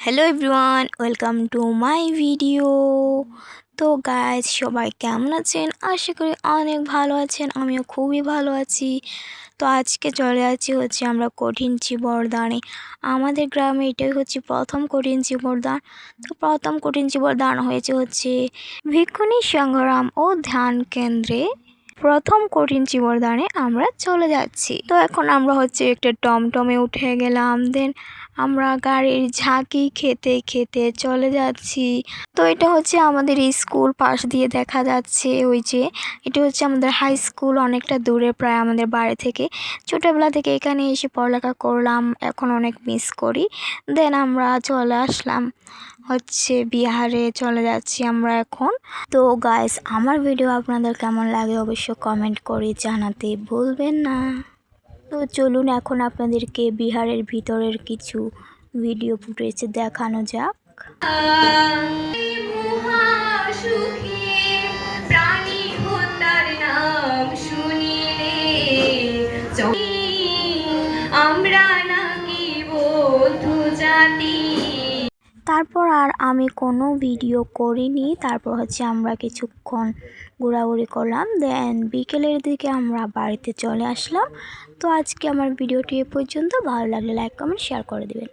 Hello everyone, welcome to my video. তো guys, সবাই কেমন আছেন? আশা করি অনেক ভালো আছেন। আমিও খুবই ভালো আছি। তো আজকে চলে যাচ্ছি আমরা কঠিন চিবরদানে। আমাদের গ্রামে এটাই হচ্ছে প্রথম কঠিন চিবরদান। তো প্রথম কঠিন চিবরদান হয়েছে ভিক্ষুণী সংগ্রাম ও ধ্যান কেন্দ্রে। প্রথম কঠিন চিবরদানে আমরা চলে যাচ্ছি। তো এখন আমরা একটা টমটমে উঠে গেলাম। দেন আমরা গাড়ির ঝাঁকি খেতে খেতে চলে যাচ্ছি। তো এটা আমাদের স্কুল পাশ দিয়ে দেখা যাচ্ছে। এটা আমাদের হাই স্কুল, অনেকটা দূরে প্রায় আমাদের বাড়ি থেকে। ছোটবেলা থেকে এখানে এসে পড়ালেখা করলাম, এখন অনেক মিস করি। দেন আমরা চলে আসলাম বিহারে চলে যাচ্ছি আমরা এখন। তো গাইস, আমার ভিডিও আপনাদের কেমন লাগে অবশ্য কমেন্ট করে জানাতে ভুলবেন না। তো চলুন এখন আপনাদেরকে বিহারের ভিতরের কিছু ভিডিও ফুটেজ দেখানো যাক। তারপর আর আমি কোনো ভিডিও করিনি। তারপর আমরা কিছুক্ষণ ঘোরাঘুরি করলাম। দেন বিকেলের দিকে আমরা বাড়িতে চলে আসলাম। তো আজকে আমার ভিডিওটি এ পর্যন্ত। ভালো লাগলে লাইক কমেন্ট শেয়ার করে দেবেন।